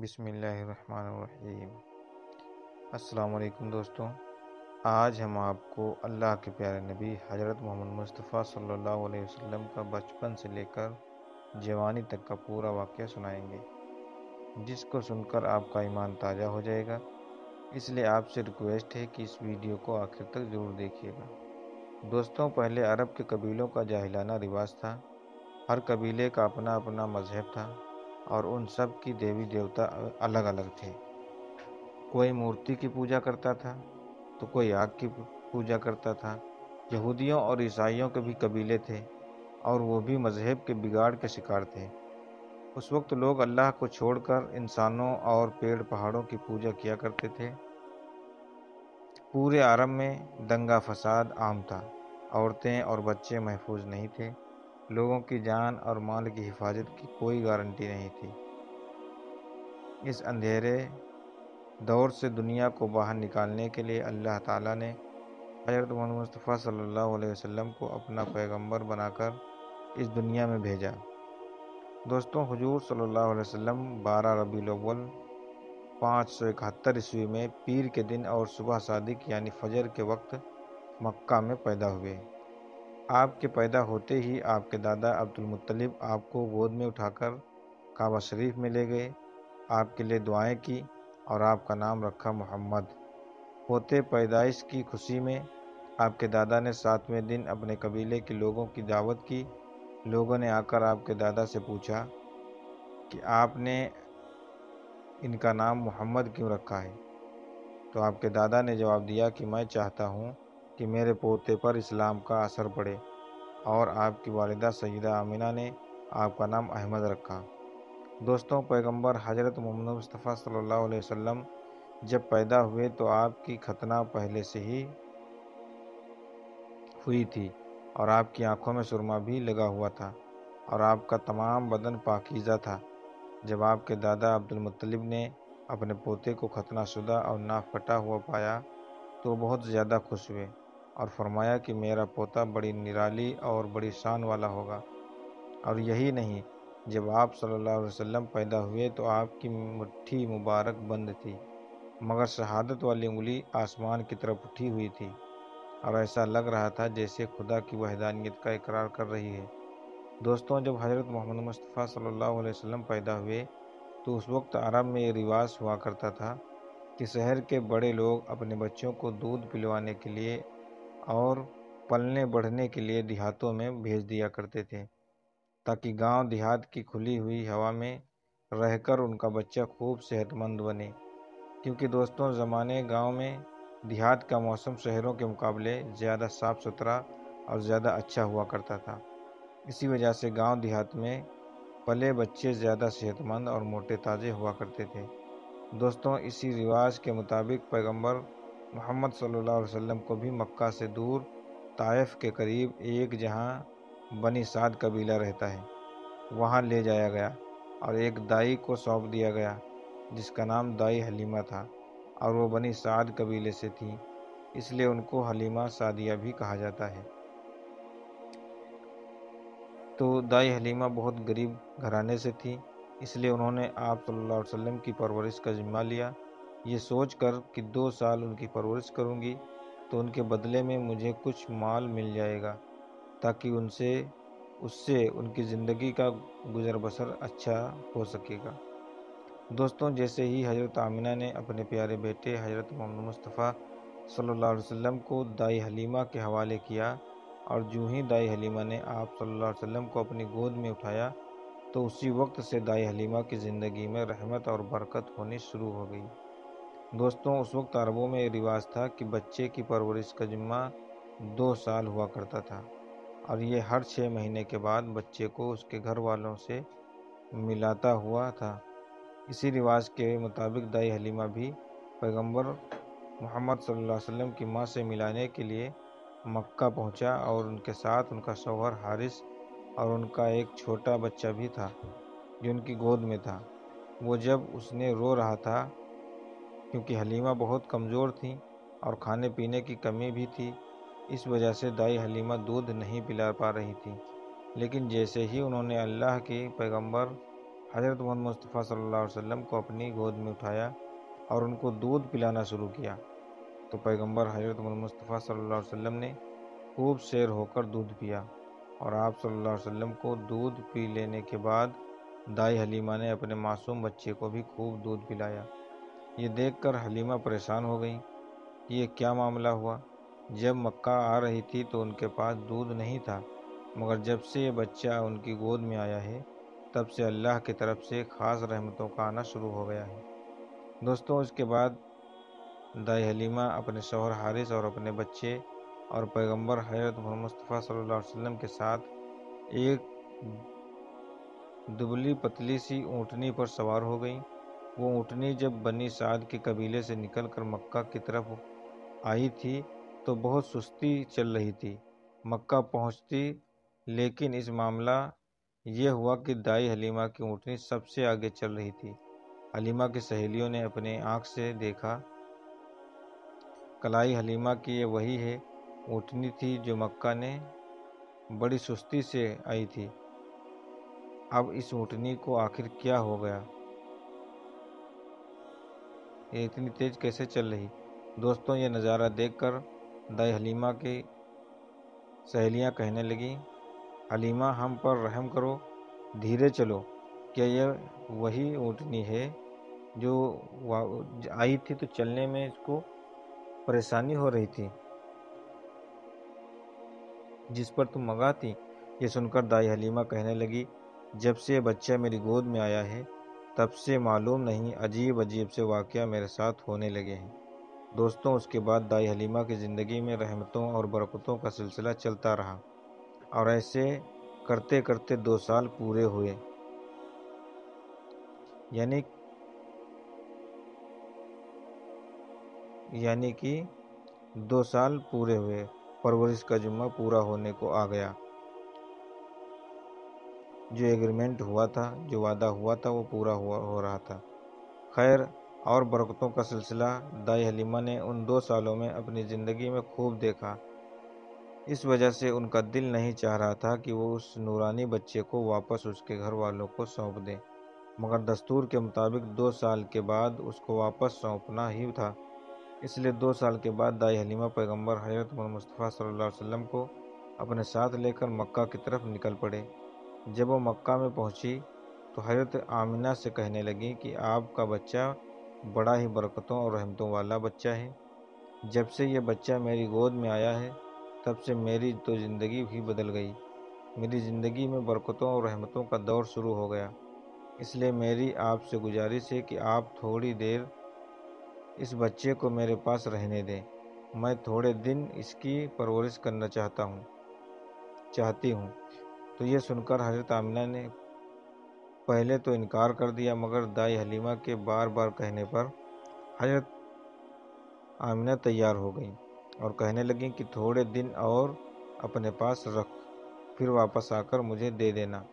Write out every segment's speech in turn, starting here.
بسم اللہ الرحمن الرحیم۔ السلام علیکم دوستوں، آج ہم آپ کو اللہ کے پیارے نبی حضرت محمد مصطفیٰ صلی اللہ علیہ وسلم کا بچپن سے لے کر جوانی تک کا پورا واقعہ سنائیں گے، جس کو سن کر آپ کا ایمان تازہ ہو جائے گا۔ اس لیے آپ سے ریکویسٹ ہے کہ اس ویڈیو کو آخر تک ضرور دیکھیے گا۔ دوستوں، پہلے عرب کے قبیلوں کا جاہلانہ رواج تھا۔ ہر قبیلے کا اپنا اپنا مذہب تھا اور ان سب کی دیوی دیوتا الگ الگ تھے۔ کوئی مورتی کی پوجا کرتا تھا تو کوئی آگ کی پوجا کرتا تھا۔ یہودیوں اور عیسائیوں کے بھی قبیلے تھے اور وہ بھی مذہب کے بگاڑ کے شکار تھے۔ اس وقت لوگ اللہ کو چھوڑ کر انسانوں اور پیڑ پہاڑوں کی پوجا کیا کرتے تھے۔ پورے عرب میں دنگا فساد عام تھا۔ عورتیں اور بچے محفوظ نہیں تھے۔ لوگوں کی جان اور مال کی حفاظت کی کوئی گارنٹی نہیں تھی۔ اس اندھیرے دور سے دنیا کو باہر نکالنے کے لیے اللہ تعالیٰ نے حضرت محمد مصطفیٰ صلی اللہ علیہ وسلم کو اپنا پیغمبر بنا کر اس دنیا میں بھیجا۔ دوستوں، حضور صلی اللہ علیہ وسلم 12 ربیع الاول 571 عیسوی میں پیر کے دن اور صبح صادق یعنی فجر کے وقت مکہ میں پیدا ہوئے۔ آپ کے پیدا ہوتے ہی آپ کے دادا عبد المطلب آپ کو گود میں اٹھا کر کعبہ شریف میں لے گئے، آپ کے لیے دعائیں کی اور آپ کا نام رکھا محمد۔ ہوتے پیدائش کی خوشی میں آپ کے دادا نے 7ویں دن اپنے قبیلے کے لوگوں کی دعوت کی۔ لوگوں نے آ کر آپ کے دادا سے پوچھا کہ آپ نے ان کا نام محمد کیوں رکھا ہے؟ تو آپ کے دادا نے جواب دیا کہ میں چاہتا ہوں کہ میرے پوتے پر اسلام کا اثر پڑے، اور آپ کی والدہ سیدہ آمنہ نے آپ کا نام احمد رکھا۔ دوستوں، پیغمبر حضرت محمد مصطفیٰ صلی اللہ علیہ وسلم جب پیدا ہوئے تو آپ کی ختنہ پہلے سے ہی ہوئی تھی اور آپ کی آنکھوں میں سرما بھی لگا ہوا تھا اور آپ کا تمام بدن پاکیزہ تھا۔ جب آپ کے دادا عبد المطلب نے اپنے پوتے کو ختنہ شدہ اور ناف کٹا ہوا پایا تو بہت زیادہ خوش ہوئے اور فرمایا کہ میرا پوتا بڑی نرالی اور بڑی شان والا ہوگا۔ اور یہی نہیں، جب آپ صلی اللہ علیہ وسلم پیدا ہوئے تو آپ کی مٹھی مبارک بند تھی، مگر شہادت والی انگلی آسمان کی طرف اٹھی ہوئی تھی اور ایسا لگ رہا تھا جیسے خدا کی وحدانیت کا اقرار کر رہی ہے۔ دوستوں، جب حضرت محمد مصطفیٰ صلی اللہ علیہ وسلم پیدا ہوئے تو اس وقت عرب میں یہ رواج ہوا کرتا تھا کہ شہر کے بڑے لوگ اپنے بچوں کو دودھ پلوانے کے لیے اور پلنے بڑھنے کے لیے دیہاتوں میں بھیج دیا کرتے تھے، تاکہ گاؤں دیہات کی کھلی ہوئی ہوا میں رہ کر ان کا بچہ خوب صحت مند بنے۔ کیونکہ دوستوں، زمانے گاؤں میں دیہات کا موسم شہروں کے مقابلے زیادہ صاف ستھرا اور زیادہ اچھا ہوا کرتا تھا۔ اسی وجہ سے گاؤں دیہات میں پلے بچے زیادہ صحت مند اور موٹے تازے ہوا کرتے تھے۔ دوستوں، اسی رواج کے مطابق پیغمبر محمد صلی اللہ علیہ وسلم کو بھی مکہ سے دور طائف کے قریب ایک جہاں بنی سعد قبیلہ رہتا ہے وہاں لے جایا گیا اور ایک دائی کو سونپ دیا گیا جس کا نام دائی حلیمہ تھا، اور وہ بنی سعد قبیلے سے تھی، اس لیے ان کو حلیمہ سعدیہ بھی کہا جاتا ہے۔ تو دائی حلیمہ بہت غریب گھرانے سے تھی، اس لیے انہوں نے آپ صلی اللہ علیہ وسلم کی پرورش کا ذمہ لیا، یہ سوچ کر کہ 2 سال ان کی پرورش کروں گی تو ان کے بدلے میں مجھے کچھ مال مل جائے گا تاکہ اس سے ان کی زندگی کا گزر بسر اچھا ہو سکے گا۔ دوستوں، جیسے ہی حضرت آمنہ نے اپنے پیارے بیٹے حضرت محمد مصطفیٰ صلی اللہ علیہ وسلم کو دائی حلیمہ کے حوالے کیا اور جو ہی دائی حلیمہ نے آپ صلی اللہ علیہ وسلم کو اپنی گود میں اٹھایا تو اسی وقت سے دائی حلیمہ کی زندگی میں رحمت اور برکت ہونی شروع ہو گئی۔ دوستوں، اس وقت عربوں میں یہ رواج تھا کہ بچے کی پرورش کا ذمہ 2 سال ہوا کرتا تھا اور یہ ہر 6 مہینے کے بعد بچے کو اس کے گھر والوں سے ملاتا ہوا تھا۔ اسی رواج کے مطابق دائی حلیمہ بھی پیغمبر محمد صلی اللہ علیہ وسلم کی ماں سے ملانے کے لیے مکہ پہنچا اور ان کے ساتھ ان کا شوہر حارث اور ان کا ایک چھوٹا بچہ بھی تھا جو ان کی گود میں تھا۔ وہ جب اس نے رو رہا تھا کیونکہ حلیمہ بہت کمزور تھیں اور کھانے پینے کی کمی بھی تھی، اس وجہ سے دائی حلیمہ دودھ نہیں پلا پا رہی تھی، لیکن جیسے ہی انہوں نے اللہ کے پیغمبر حضرت محمد مصطفیٰ صلی اللہ علیہ وسلم کو اپنی گود میں اٹھایا اور ان کو دودھ پلانا شروع کیا، تو پیغمبر حضرت محمد مصطفیٰ صلی اللہ علیہ وسلم نے خوب سیر ہو کر دودھ پیا، اور آپ صلی اللہ علیہ وسلم کو دودھ پی لینے کے بعد دائی حلیمہ نے اپنے معصوم بچے کو بھی خوب دودھ پلایا۔ یہ دیکھ کر حلیمہ پریشان ہو گئی کہ یہ کیا معاملہ ہوا۔ جب مکہ آ رہی تھی تو ان کے پاس دودھ نہیں تھا، مگر جب سے یہ بچہ ان کی گود میں آیا ہے تب سے اللہ کی طرف سے خاص رحمتوں کا آنا شروع ہو گیا ہے۔ دوستوں، اس کے بعد دائی حلیمہ اپنے شوہر حارث اور اپنے بچے اور پیغمبر حضرت محمد مصطفیٰ صلی اللہ علیہ وسلم کے ساتھ ایک دبلی پتلی سی اونٹنی پر سوار ہو گئیں۔ وہ اونٹنی جب بنی سعد کے قبیلے سے نکل کر مکہ کی طرف آئی تھی تو بہت سستی چل رہی تھی۔ مکہ پہنچتی، لیکن اس معاملہ یہ ہوا کہ دائی حلیمہ کی اونٹنی سب سے آگے چل رہی تھی۔ حلیمہ کی سہیلیوں نے اپنے آنکھ سے دیکھا، کلائی حلیمہ کی یہ وہی ہے اونٹنی تھی جو مکہ نے بڑی سستی سے آئی تھی۔ اب اس اونٹنی کو آخر کیا ہو گیا؟ یہ اتنی تیز کیسے چل رہی؟ دوستوں، یہ نظارہ دیکھ کر دائی حلیمہ کی سہیلیاں کہنے لگیں، حلیمہ ہم پر رحم کرو، دھیرے چلو، کیا یہ وہی اونٹنی ہے جو آئی تھی تو چلنے میں اس کو پریشانی ہو رہی تھی، جس پر تم مگا تھی؟ یہ سن کر دائی حلیمہ کہنے لگی، جب سے یہ بچہ میری گود میں آیا ہے تب سے معلوم نہیں عجیب عجیب سے واقعہ میرے ساتھ ہونے لگے ہیں۔ دوستوں، اس کے بعد دائی حلیمہ کی زندگی میں رحمتوں اور برکتوں کا سلسلہ چلتا رہا، اور ایسے کرتے کرتے 2 سال پورے ہوئے، یعنی کہ 2 سال پورے ہوئے، پرورش کا ذمہ پورا ہونے کو آ گیا۔ جو ایگریمنٹ ہوا تھا، جو وعدہ ہوا تھا، وہ پورا ہو رہا تھا۔ خیر اور برکتوں کا سلسلہ دائی حلیمہ نے ان 2 سالوں میں اپنی زندگی میں خوب دیکھا۔ اس وجہ سے ان کا دل نہیں چاہ رہا تھا کہ وہ اس نورانی بچے کو واپس اس کے گھر والوں کو سونپ دیں، مگر دستور کے مطابق 2 سال کے بعد اس کو واپس سونپنا ہی تھا۔ اس لیے 2 سال کے بعد دائی حلیمہ پیغمبر حضرت محمد مصطفیٰ صلی اللہ علیہ وسلم کو اپنے ساتھ لے کر مکہ کی طرف نکل پڑے۔ جب وہ مکہ میں پہنچی تو حضرت آمنہ سے کہنے لگیں کہ آپ کا بچہ بڑا ہی برکتوں اور رحمتوں والا بچہ ہے۔ جب سے یہ بچہ میری گود میں آیا ہے تب سے میری تو زندگی ہی بدل گئی۔ میری زندگی میں برکتوں اور رحمتوں کا دور شروع ہو گیا۔ اس لیے میری آپ سے گزارش ہے کہ آپ تھوڑی دیر اس بچے کو میرے پاس رہنے دیں، میں تھوڑے دن اس کی پرورش کرنا چاہتی ہوں۔ تو یہ سن کر حضرت آمنہ نے پہلے تو انکار کر دیا، مگر دائی حلیمہ کے بار بار کہنے پر حضرت آمنہ تیار ہو گئیں اور کہنے لگیں کہ تھوڑے دن اور اپنے پاس رکھ، پھر واپس آ کر مجھے دے دینا۔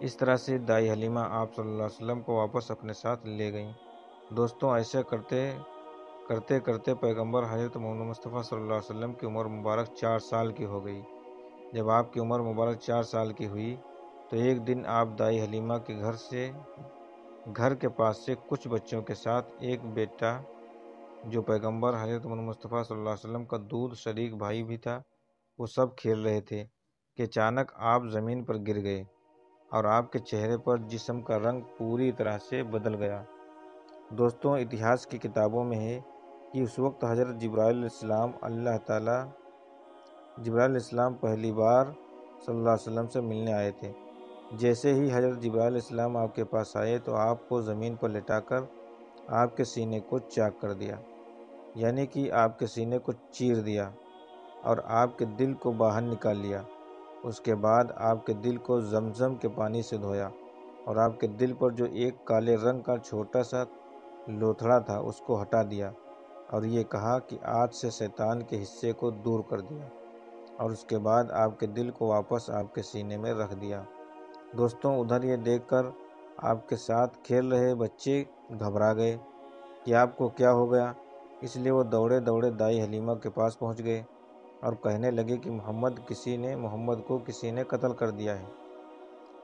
اس طرح سے دائی حلیمہ آپ صلی اللہ علیہ وسلم کو واپس اپنے ساتھ لے گئیں۔ دوستوں، ایسے کرتے کرتے پیغمبر حضرت محمد مصطفیٰ صلی اللہ علیہ وسلم کی عمر مبارک 4 سال کی ہو گئی۔ جب آپ کی عمر مبارک 4 سال کی ہوئی تو ایک دن آپ دائی حلیمہ کے گھر کے پاس سے کچھ بچوں کے ساتھ ایک بیٹا جو پیغمبر حضرت محمد مصطفیٰ صلی اللہ علیہ وسلم کا دودھ شریک بھائی بھی تھا، وہ سب کھیل رہے تھے کہ اچانک آپ زمین پر گر گئے اور آپ کے چہرے پر جسم کا رنگ پوری طرح سے بدل گیا۔ دوستوں، اتہاس کی کتابوں میں ہے کہ اس وقت حضرت جبرائیل علیہ السلام پہلی بار صلی اللہ علیہ وسلم سے ملنے آئے تھے۔ جیسے ہی حضرت جبرائیل علیہ السلام آپ کے پاس آئے تو آپ کو زمین پر لٹا کر آپ کے سینے کو چاک کر دیا، یعنی کہ آپ کے سینے کو چیر دیا اور آپ کے دل کو باہر نکال لیا۔ اس کے بعد آپ کے دل کو زمزم کے پانی سے دھویا اور آپ کے دل پر جو ایک کالے رنگ کا چھوٹا سا لوتھڑا تھا اس کو ہٹا دیا، اور یہ کہا کہ آج سے شیطان کے حصے کو دور کر دیا، اور اس کے بعد آپ کے دل کو واپس آپ کے سینے میں رکھ دیا۔ دوستوں، ادھر یہ دیکھ کر آپ کے ساتھ کھیل رہے بچے گھبرا گئے کہ آپ کو کیا ہو گیا۔ اس لیے وہ دوڑے دوڑے دائی حلیمہ کے پاس پہنچ گئے اور کہنے لگے کہ محمد کو کسی نے قتل کر دیا ہے۔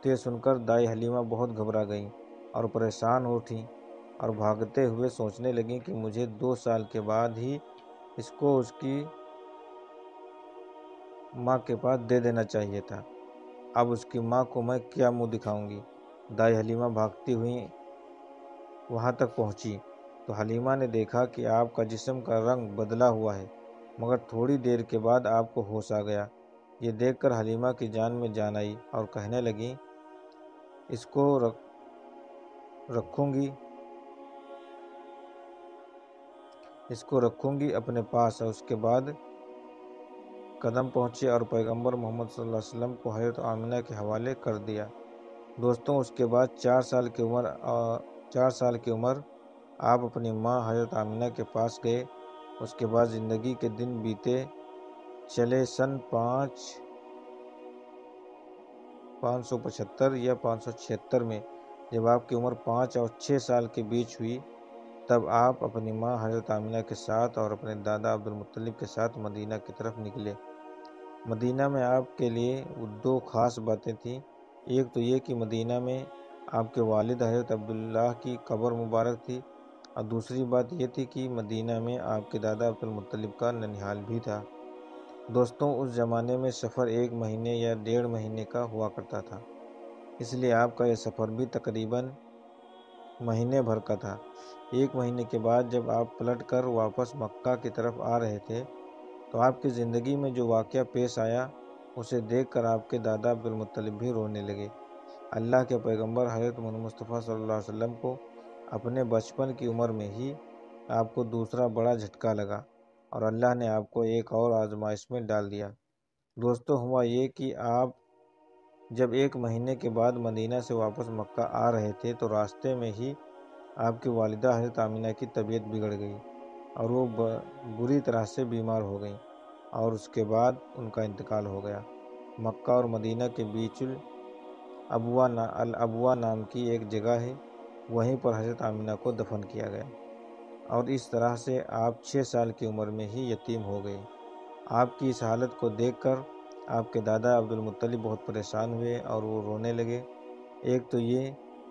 تو یہ سن کر دائی حلیمہ بہت گھبرا گئیں اور پریشان ہو اٹھیں اور بھاگتے ہوئے سوچنے لگیں کہ مجھے 2 سال کے بعد ہی اس کو اس کی ماں کے پاس دے دینا چاہیے تھا۔ اب اس کی ماں کو میں کیا منہ دکھاؤں گی؟ دائی حلیمہ بھاگتی ہوئی وہاں تک پہنچی تو حلیمہ نے دیکھا کہ آپ کا جسم کا رنگ بدلا ہوا ہے، مگر تھوڑی دیر کے بعد آپ کو ہوش آ گیا۔ یہ دیکھ کر حلیمہ کی جان میں جان آئی اور کہنے لگیں اس کو رکھوں گی اپنے پاس۔ اور اس کے بعد قدم پہنچے اور پیغمبر محمد صلی اللہ علیہ وسلم کو حضرت آمنہ کے حوالے کر دیا۔ دوستوں اس کے بعد 4 سال کی عمر آپ اپنی ماں حضرت آمنہ کے پاس گئے۔ اس کے بعد زندگی کے دن بیتے چلے۔ سن 575 یا 576 میں جب آپ کی عمر 5 اور 6 سال کے بیچ ہوئی تب آپ اپنی ماں حضرت آمنہ کے ساتھ اور اپنے دادا عبدالمطلب کے ساتھ مدینہ کی طرف نکلے۔ مدینہ میں آپ کے لیے 2 خاص باتیں تھیں۔ ایک تو یہ کہ مدینہ میں آپ کے والد حضرت عبداللہ کی قبر مبارک تھی، اور دوسری بات یہ تھی کہ مدینہ میں آپ کے دادا عبدالمطلب کا ننھال بھی تھا۔ دوستوں اس زمانے میں سفر 1 مہینے یا 1.5 مہینے کا ہوا کرتا تھا، اس لیے آپ کا یہ سفر بھی تقریباً مہینے بھر کا تھا۔ 1 مہینے کے بعد جب آپ پلٹ کر واپس مکہ کی طرف آ رہے تھے تو آپ کی زندگی میں جو واقعہ پیش آیا اسے دیکھ کر آپ کے دادا عبدالمطلب بھی رونے لگے۔ اللہ کے پیغمبر حضرت محمد مصطفیٰ صلی اللہ علیہ وسلم کو اپنے بچپن کی عمر میں ہی آپ کو دوسرا بڑا جھٹکا لگا اور اللہ نے آپ کو ایک اور آزمائش میں ڈال دیا۔ دوستوں ہوا یہ کہ آپ جب 1 مہینے کے بعد مدینہ سے واپس مکہ آ رہے تھے تو راستے میں ہی آپ کی والدہ حضرت آمنہ کی طبیعت بگڑ گئی اور وہ بری طرح سے بیمار ہو گئیں اور اس کے بعد ان کا انتقال ہو گیا۔ مکہ اور مدینہ کے بیچ الابوا نام کی ایک جگہ ہے، وہیں پر حضرت آمنہ کو دفن کیا گیا، اور اس طرح سے آپ 6 سال کی عمر میں ہی یتیم ہو گئے۔ آپ کی اس حالت کو دیکھ کر آپ کے دادا عبدالمطلب بہت پریشان ہوئے اور وہ رونے لگے۔ ایک تو یہ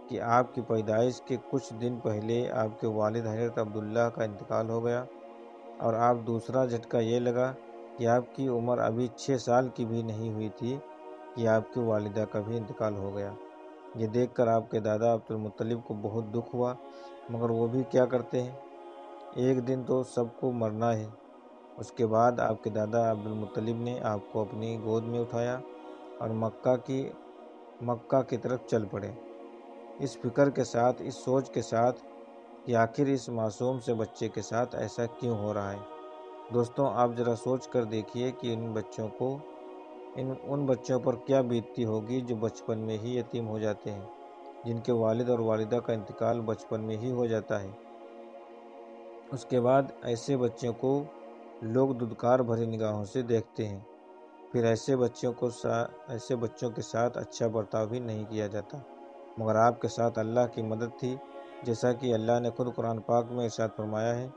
کہ آپ کی پیدائش کے کچھ دن پہلے آپ کے والد حضرت عبداللہ کا انتقال ہو گیا، اور آپ دوسرا جھٹکا یہ لگا کہ آپ کی عمر ابھی 6 سال کی بھی نہیں ہوئی تھی کہ آپ کی والدہ کا بھی انتقال ہو گیا۔ یہ دیکھ کر آپ کے دادا عبدالمطلب کو بہت دکھ ہوا، مگر وہ بھی کیا کرتے ہیں، ایک دن تو سب کو مرنا ہے۔ اس کے بعد آپ کے دادا عبدالمطلب نے آپ کو اپنی گود میں اٹھایا اور مکہ کی طرف چل پڑے، اس فکر کے ساتھ، اس سوچ کے ساتھ کہ آخر اس معصوم سے بچے کے ساتھ ایسا کیوں ہو رہا ہے۔ دوستوں آپ ذرا سوچ کر دیکھیے کہ ان بچوں پر کیا بیتتی ہوگی جو بچپن میں ہی یتیم ہو جاتے ہیں، جن کے والد اور والدہ کا انتقال بچپن میں ہی ہو جاتا ہے۔ اس کے بعد ایسے بچوں کو لوگ دھتکار بھری نگاہوں سے دیکھتے ہیں، پھر ایسے بچوں کے ساتھ اچھا برتاؤ بھی نہیں کیا جاتا، مگر آپ کے ساتھ اللہ کی مدد تھی، جیسا کہ اللہ نے خود قرآن پاک میں ارشاد فرمایا ہے،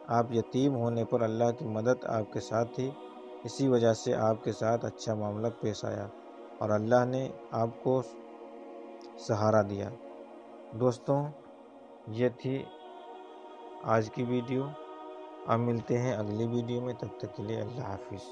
آپ یتیم ہونے پر اللہ کی مدد آپ کے ساتھ تھی، اسی وجہ سے آپ کے ساتھ اچھا معاملہ پیش آیا اور اللہ نے آپ کو سہارا دیا۔ دوستوں یہ تھی آج کی ویڈیو، اب ملتے ہیں اگلی ویڈیو میں، تب تک کے لیے اللہ حافظ۔